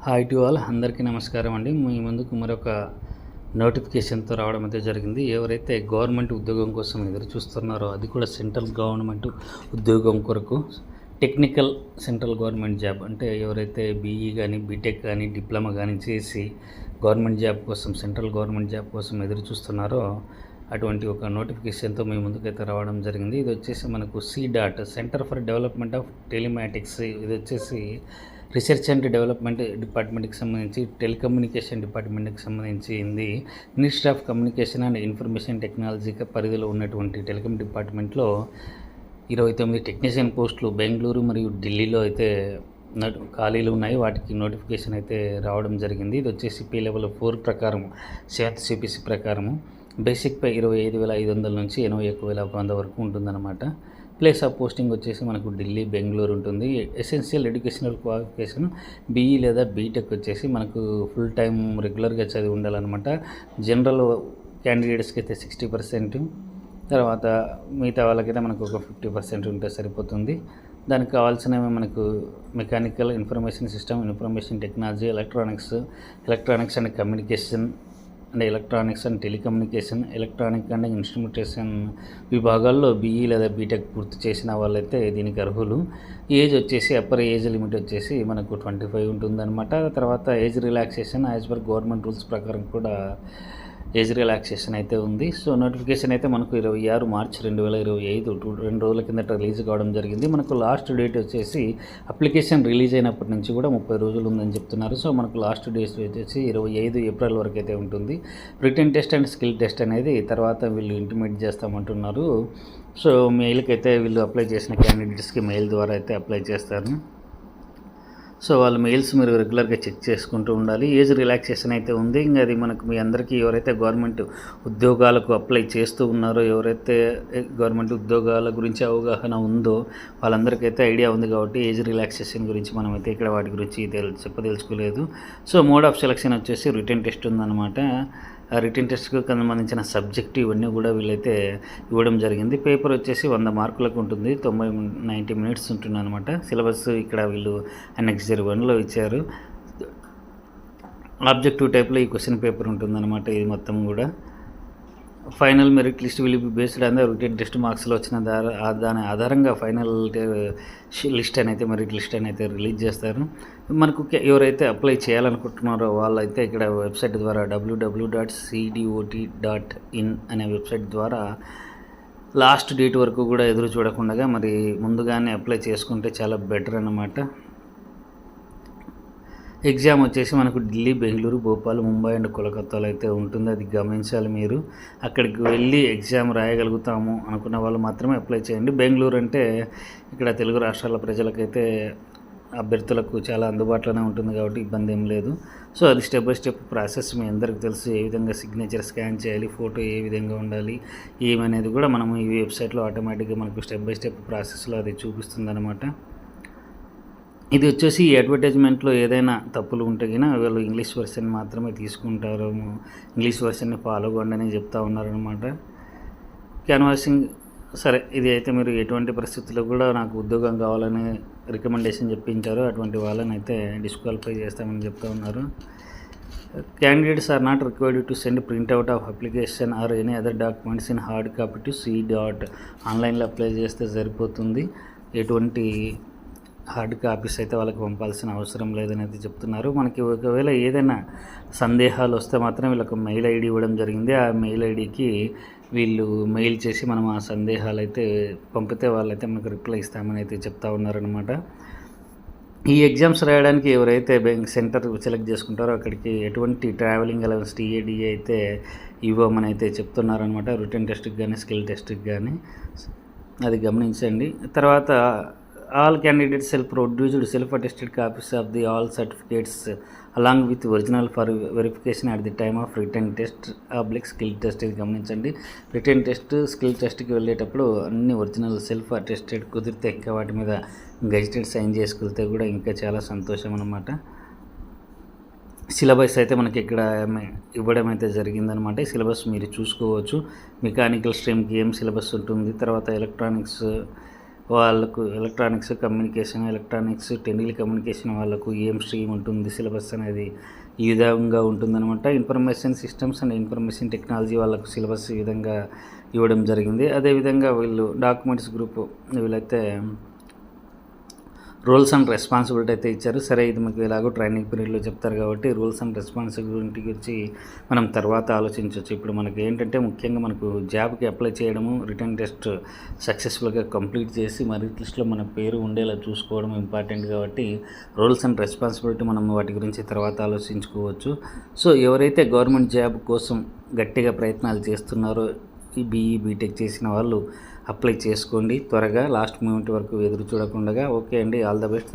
Hi to all, అందరికీ నమస్కారం అండి. మీ ముందుకు మరొక నోటిఫికేషన్తో రావడం అయితే జరిగింది. ఎవరైతే గవర్నమెంట్ ఉద్యోగం కోసం ఎదురు చూస్తున్నారో, అది కూడా సెంట్రల్ గవర్నమెంట్ ఉద్యోగం కొరకు టెక్నికల్ సెంట్రల్ గవర్నమెంట్ జాబ్ అంటే ఎవరైతే బీఈ కానీ బీటెక్ కానీ డిప్లొమా కానీ చేసి గవర్నమెంట్ జాబ్ కోసం సెంట్రల్ గవర్నమెంట్ జాబ్ కోసం ఎదురు చూస్తున్నారో అటువంటి ఒక నోటిఫికేషన్తో మీ ముందుకైతే రావడం జరిగింది. ఇది వచ్చేసి మనకు CDOT centre for development of telematics, ఇది వచ్చేసి రీసెర్చ్ అండ్ డెవలప్మెంట్ డిపార్ట్మెంట్కి సంబంధించి టెలికమ్యూనికేషన్ డిపార్ట్మెంట్కి సంబంధించింది. Ministry of communication and information technology పరిధిలో ఉన్నటువంటి టెలికాం డిపార్ట్మెంట్లో 29 టెక్నీషియన్ పోస్టులు బెంగళూరు మరియు ఢిల్లీలో అయితే ఖాళీలు ఉన్నాయి. వాటికి నోటిఫికేషన్ అయితే రావడం జరిగింది. ఇది వచ్చేసి పే లెవెల్ 4 ప్రకారం 7th CPC ప్రకారము బేసిక్ పై 25,500 నుంచి 81,100 వరకు ఉంటుందన్నమాట. ప్లేస్ ఆఫ్ పోస్టింగ్ వచ్చేసి మనకు ఢిల్లీ, బెంగళూరు ఉంటుంది. ఎసెన్షియల్ ఎడ్యుకేషనల్ క్వాలిఫికేషన్ బీఈ లేదా బీటెక్ వచ్చేసి మనకు ఫుల్ టైం రెగ్యులర్గా చదివి ఉండాలన్నమాట. జనరల్ క్యాండిడేట్స్కి అయితే 60%, తర్వాత మిగతా వాళ్ళకైతే మనకు ఒక 50% ఉంటే సరిపోతుంది. దానికి కావాల్సినవి మనకు mechanical, information system, information technology, electronics and communication and electronics and telecommunication, electronic and instrumentation విభాగాల్లో బీఈ లేదా బీటెక్ పూర్తి చేసిన వాళ్ళైతే దీనికి అర్హులు. ఏజ్ వచ్చేసి అప్పర్ ఏజ్ లిమిట్ వచ్చేసి మనకు 25 ఉంటుందన్నమాట. తర్వాత age relaxation as per government rules ప్రకారం కూడా ఏజ్ రిలాక్సేషన్ అయితే ఉంది. సో నోటిఫికేషన్ అయితే మనకు 26 మార్చి 2025 2 రోజుల కిందట రిలీజ్ కావడం జరిగింది. మనకు లాస్ట్ డేట్ వచ్చేసి అప్లికేషన్ రిలీజ్ అయినప్పటి నుంచి కూడా 30 రోజులు ఉందని చెప్తున్నారు. సో మనకు లాస్ట్ డేట్ వచ్చేసి 25 ఏప్రిల్ వరకు అయితే ఉంటుంది. Written test and skill test అనేది తర్వాత వీళ్ళు ఇంటిమేట్ చేస్తామంటున్నారు. సో మెయిల్కి అయితే వీళ్ళు అప్లై చేసిన క్యాండిడేట్స్కి మెయిల్ ద్వారా అయితే అప్లై చేస్తారు. సో వాళ్ళ మెయిల్స్ మీరు రెగ్యులర్గా చెక్ చేసుకుంటూ ఉండాలి. ఏజ్ రిలాక్సేషన్ అయితే ఉంది. ఇంకా అది మనకు మీ అందరికీ ఎవరైతే గవర్నమెంట్ ఉద్యోగాలకు అప్లై చేస్తూ ఉన్నారో, ఎవరైతే గవర్నమెంట్ ఉద్యోగాల గురించి అవగాహన ఉందో వాళ్ళందరికైతే ఐడియా ఉంది కాబట్టి ఏజ్ రిలాక్సేషన్ గురించి మనమైతే ఇక్కడ వాటి గురించి చెప్పదలుచుకోలేదు. సో మోడ్ ఆఫ్ సెలక్షన్ వచ్చేసి రిటన్ టెస్ట్ ఉందన్నమాట. రిటన్ టెస్ట్కి సంబంధించిన సబ్జెక్ట్ ఇవన్నీ కూడా వీళ్ళైతే ఇవ్వడం జరిగింది. పేపర్ వచ్చేసి 100 మార్కులకు ఉంటుంది. 90 మినిట్స్ ఉంటుంది అనమాట. సిలబస్ ఇక్కడ వీళ్ళు Annex 1లో ఇచ్చారు. ఆబ్జెక్టివ్ టైప్లో ఈ క్వశ్చన్ పేపర్ ఉంటుందన్నమాట. ఇది మొత్తం కూడా final merit list will be based on the written test మార్క్స్లో వచ్చిన దాని ఆధారంగా ఫైనల్ లిస్ట్ అని అయితే మెరిట్ లిస్ట్ అని అయితే రిలీజ్ చేస్తారు. మనకు ఎవరైతే అప్లై చేయాలనుకుంటున్నారో వాళ్ళైతే ఇక్కడ వెబ్సైట్ ద్వారా www.cdot.in అనే వెబ్సైట్ ద్వారా లాస్ట్ డేట్ వరకు కూడా ఎదురు చూడకుండా మరి ముందుగానే అప్లై చేసుకుంటే చాలా బెటర్ అన్నమాట. ఎగ్జామ్ వచ్చేసి మనకు ఢిల్లీ, బెంగళూరు, భోపాల్, ముంబై అండ్ కోల్కతాలో అయితే ఉంటుంది. అది గమనించాలి మీరు. అక్కడికి వెళ్ళి ఎగ్జామ్ రాయగలుగుతాము అనుకున్న వాళ్ళు మాత్రమే అప్లై చేయండి. బెంగళూరు అంటే ఇక్కడ తెలుగు రాష్ట్రాల ప్రజలకైతే అభ్యర్థులకు చాలా అందుబాటులోనే ఉంటుంది కాబట్టి ఇబ్బంది ఏం లేదు. సో అది స్టెప్ బై స్టెప్ ప్రాసెస్ మీ అందరికీ తెలుసు. ఏ విధంగా సిగ్నేచర్ స్కాన్ చేయాలి, ఫోటో ఏ విధంగా ఉండాలి, ఏమనేది కూడా మనం ఈ వెబ్సైట్లో ఆటోమేటిక్గా మనకు స్టెప్ బై స్టెప్ ప్రాసెస్లో అది చూపిస్తుంది అనమాట. ఇది వచ్చేసి ఈ అడ్వర్టైజ్మెంట్లో ఏదైనా తప్పులు ఉంటే కన్నా వీళ్ళు ఇంగ్లీష్ వర్షన్ మాత్రమే తీసుకుంటారు, ఇంగ్లీష్ వర్షన్ని ఫాలో అవ్వండి అని చెప్తా ఉన్నారనమాట. క్యాన్వాసింగ్ సరే, ఇది అయితే మీరు ఎటువంటి పరిస్థితుల్లో కూడా నాకు ఉద్యోగం కావాలని రికమెండేషన్ చెప్పించారో అటువంటి వాళ్ళని అయితే డిస్క్వాలిఫై చేస్తామని చెప్తా ఉన్నారు. Candidates are not required to send printout of application or any other documents in hard copy to C.dot. ఆన్లైన్లో అప్లై చేస్తే సరిపోతుంది. ఎటువంటి హార్డ్ కాపీస్ అయితే వాళ్ళకి పంపాల్సిన అవసరం లేదని అయితే చెప్తున్నారు. మనకి ఒకవేళ ఏదైనా సందేహాలు వస్తే మాత్రం వీళ్ళకి మెయిల్ ఐడి ఇవ్వడం జరిగింది. ఆ మెయిల్ ఐడికి వీళ్ళు మెయిల్ చేసి మనం ఆ సందేహాలు అయితే పంపితే వాళ్ళైతే మనకు రిప్లై ఇస్తామని అయితే చెప్తా ఉన్నారనమాట. ఈ ఎగ్జామ్స్ రాయడానికి ఎవరైతే సెంటర్ సెలెక్ట్ చేసుకుంటారో అక్కడికి ఎటువంటి ట్రావెలింగ్ అలవెన్స్ టీఏడిఏ అయితే ఇవ్వమని అయితే చెప్తున్నారనమాట. రిటన్ టెస్ట్కి కానీ స్కిల్ టెస్ట్కి కానీ అది గమనించండి. తర్వాత all candidates produced self attested copies of the all certificates along with original for verification at the time of written test skill test. ఇది గమనించండి. రిటన్ టెస్ట్, స్కిల్ టెస్ట్కి వెళ్ళేటప్పుడు అన్ని ఒరిజినల్ సెల్ఫ్ అటెస్టెడ్ కుదిరితే ఇంకా వాటి మీద గెజిటెడ్ సైన్ చేసుకెళ్తే కూడా ఇంకా చాలా సంతోషం అన్నమాట. సిలబస్ అయితే మనకి ఇక్కడ ఇవ్వడం అయితే జరిగిందనమాట. ఈ సిలబస్ మీరు చూసుకోవచ్చు. మెకానికల్ స్ట్రీమ్కి ఏం సిలబస్ ఉంటుంది, తర్వాత ఎలక్ట్రానిక్స్ వాళ్ళకు ఎలక్ట్రానిక్స్ టెలికమ్యూనికేషన్ వాళ్ళకు ఏం స్ట్రీమ్ ఉంటుంది సిలబస్ అనేది ఈ విధంగా ఉంటుందన్నమాట. Information systems and information technology వాళ్ళకు సిలబస్ ఈ విధంగా ఇవ్వడం జరిగింది. అదేవిధంగా వీళ్ళు డాక్యుమెంట్స్ గ్రూపు వీళ్ళైతే రూల్స్ అండ్ రెస్పాన్సిబిలిటీ అయితే ఇచ్చారు. సరే, ఇది మీకు ఎలాగో ట్రైనింగ్ పీరియడ్లో చెప్తారు కాబట్టి రూల్స్ అండ్ రెస్పాన్సిబిలిటీ గురించి మనం తర్వాత ఆలోచించవచ్చు. ఇప్పుడు మనకి ఏంటంటే ముఖ్యంగా మనకు జాబ్కి అప్లై చేయడము, రిటర్న్ టెస్ట్ సక్సెస్ఫుల్గా కంప్లీట్ చేసి మెరిట్ లిస్ట్లో మన పేరు ఉండేలా చూసుకోవడం ఇంపార్టెంట్ కాబట్టి రూల్స్ అండ్ రెస్పాన్సిబిలిటీ మనం వాటి గురించి తర్వాత ఆలోచించుకోవచ్చు. సో ఎవరైతే గవర్నమెంట్ జాబ్ కోసం గట్టిగా ప్రయత్నాలు చేస్తున్నారో ఈ బీటెక్ చేసిన వాళ్ళు అప్లై చేసుకోండి త్వరగా, లాస్ట్ మూమెంట్ వరకు ఎదురు చూడకుండా. ఓకే అండి, ఆల్ ద బెస్ట్.